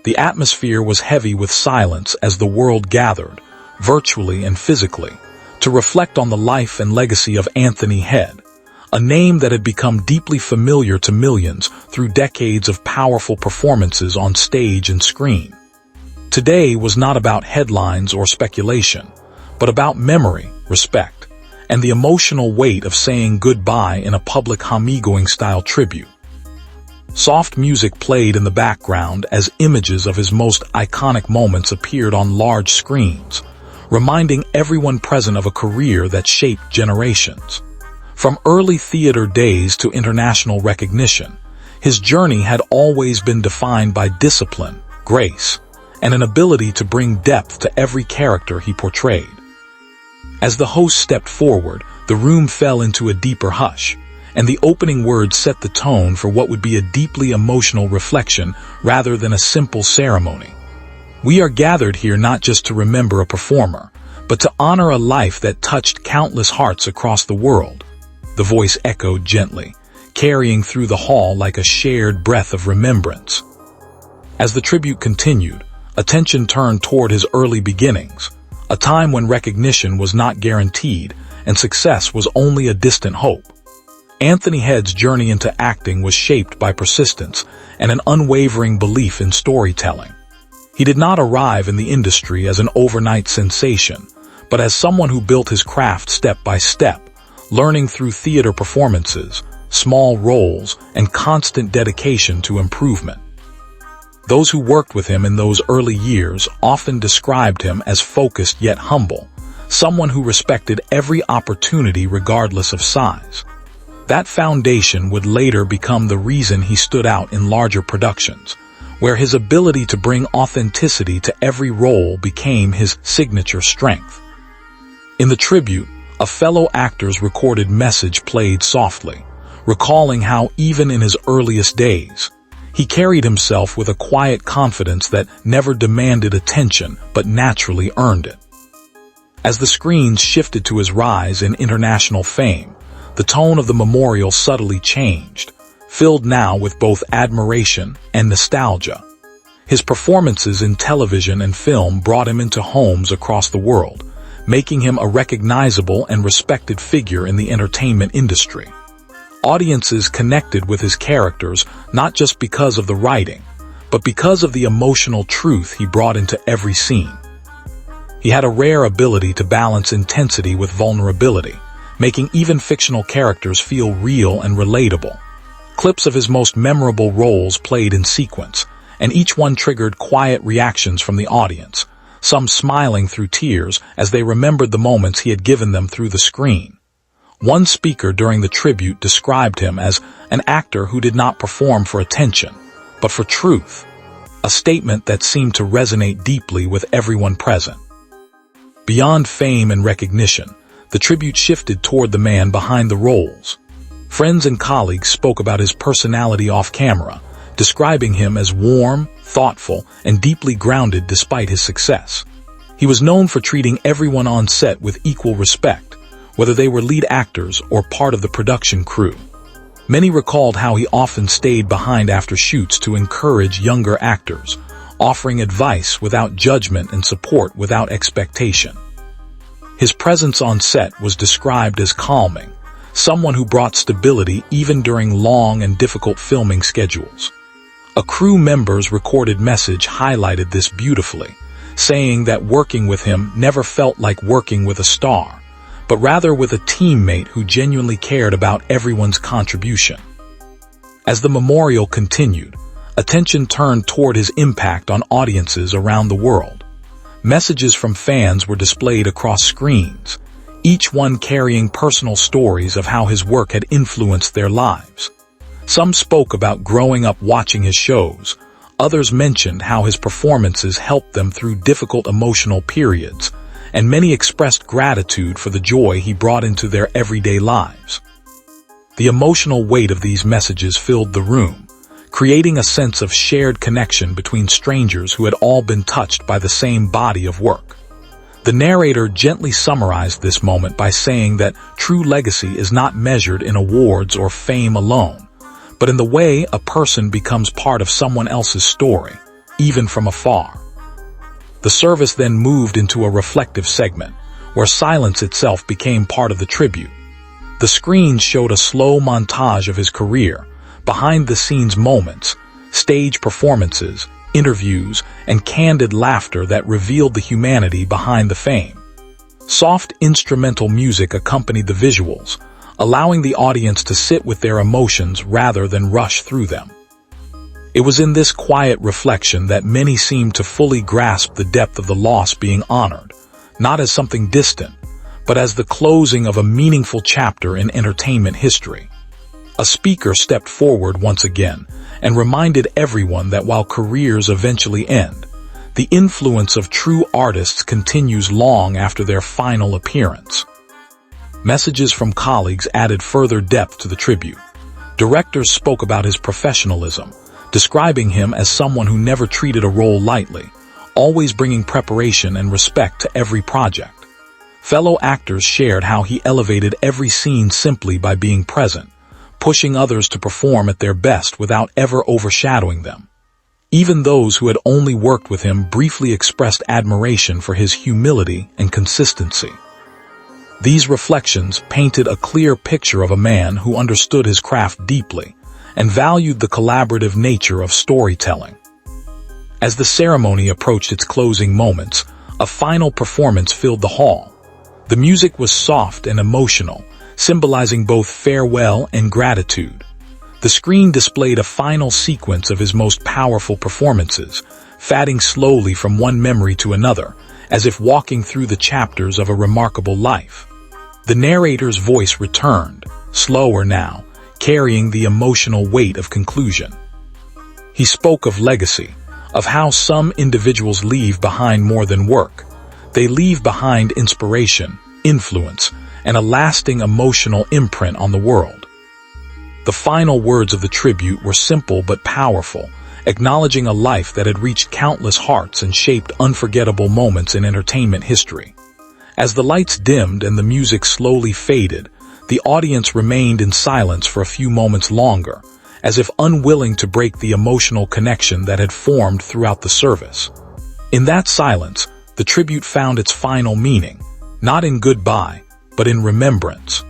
The atmosphere was heavy with silence as the world gathered, virtually and physically, to reflect on the life and legacy of Anthony Head, a name that had become deeply familiar to millions through decades of powerful performances on stage and screen. Today was not about headlines or speculation, but about memory, respect, and the emotional weight of saying goodbye in a public Homegoing-style tribute. Soft music played in the background as images of his most iconic moments appeared on large screens, reminding everyone present of a career that shaped generations. From early theater days to international recognition, his journey had always been defined by discipline, grace, and an ability to bring depth to every character he portrayed. As the host stepped forward, the room fell into a deeper hush, and the opening words set the tone for what would be a deeply emotional reflection rather than a simple ceremony. "We are gathered here not just to remember a performer, but to honor a life that touched countless hearts across the world," the voice echoed gently, carrying through the hall like a shared breath of remembrance. As the tribute continued, attention turned toward his early beginnings, a time when recognition was not guaranteed and success was only a distant hope. Anthony Head's journey into acting was shaped by persistence and an unwavering belief in storytelling. He did not arrive in the industry as an overnight sensation, but as someone who built his craft step by step, learning through theater performances, small roles, and constant dedication to improvement. Those who worked with him in those early years often described him as focused yet humble, someone who respected every opportunity regardless of size. That foundation would later become the reason he stood out in larger productions, where his ability to bring authenticity to every role became his signature strength. In the tribute, a fellow actor's recorded message played softly, recalling how even in his earliest days, he carried himself with a quiet confidence that never demanded attention but naturally earned it. As the screens shifted to his rise in international fame, the tone of the memorial subtly changed, filled now with both admiration and nostalgia. His performances in television and film brought him into homes across the world, making him a recognizable and respected figure in the entertainment industry. Audiences connected with his characters not just because of the writing, but because of the emotional truth he brought into every scene. He had a rare ability to balance intensity with vulnerability, making even fictional characters feel real and relatable. Clips of his most memorable roles played in sequence, and each one triggered quiet reactions from the audience, some smiling through tears as they remembered the moments he had given them through the screen. One speaker during the tribute described him as an actor who did not perform for attention, but for truth, a statement that seemed to resonate deeply with everyone present. Beyond fame and recognition, the tribute shifted toward the man behind the roles. Friends and colleagues spoke about his personality off camera, describing him as warm, thoughtful, and deeply grounded despite his success. He was known for treating everyone on set with equal respect, whether they were lead actors or part of the production crew. Many recalled how he often stayed behind after shoots to encourage younger actors, offering advice without judgment and support without expectation. His presence on set was described as calming, someone who brought stability even during long and difficult filming schedules. A crew member's recorded message highlighted this beautifully, saying that working with him never felt like working with a star, but rather with a teammate who genuinely cared about everyone's contribution. As the memorial continued, attention turned toward his impact on audiences around the world. Messages from fans were displayed across screens, each one carrying personal stories of how his work had influenced their lives. Some spoke about growing up watching his shows, others mentioned how his performances helped them through difficult emotional periods, and many expressed gratitude for the joy he brought into their everyday lives. The emotional weight of these messages filled the room, creating a sense of shared connection between strangers who had all been touched by the same body of work. The narrator gently summarized this moment by saying that true legacy is not measured in awards or fame alone, but in the way a person becomes part of someone else's story, even from afar. The service then moved into a reflective segment, where silence itself became part of the tribute. The screens showed a slow montage of his career, behind-the-scenes moments, stage performances, interviews, and candid laughter that revealed the humanity behind the fame. Soft instrumental music accompanied the visuals, allowing the audience to sit with their emotions rather than rush through them. It was in this quiet reflection that many seemed to fully grasp the depth of the loss being honored, not as something distant, but as the closing of a meaningful chapter in entertainment history. A speaker stepped forward once again and reminded everyone that while careers eventually end, the influence of true artists continues long after their final appearance. Messages from colleagues added further depth to the tribute. Directors spoke about his professionalism, describing him as someone who never treated a role lightly, always bringing preparation and respect to every project. Fellow actors shared how he elevated every scene simply by being present, pushing others to perform at their best without ever overshadowing them. Even those who had only worked with him briefly expressed admiration for his humility and consistency. These reflections painted a clear picture of a man who understood his craft deeply and valued the collaborative nature of storytelling. As the ceremony approached its closing moments, a final performance filled the hall. The music was soft and emotional, symbolizing both farewell and gratitude. The screen displayed a final sequence of his most powerful performances, fading slowly from one memory to another, as if walking through the chapters of a remarkable life. The narrator's voice returned, slower now, carrying the emotional weight of conclusion. He spoke of legacy, of how some individuals leave behind more than work. They leave behind inspiration, influence, and a lasting emotional imprint on the world. The final words of the tribute were simple but powerful, acknowledging a life that had reached countless hearts and shaped unforgettable moments in entertainment history. As the lights dimmed and the music slowly faded, the audience remained in silence for a few moments longer, as if unwilling to break the emotional connection that had formed throughout the service. In that silence, the tribute found its final meaning, not in goodbye, but in remembrance.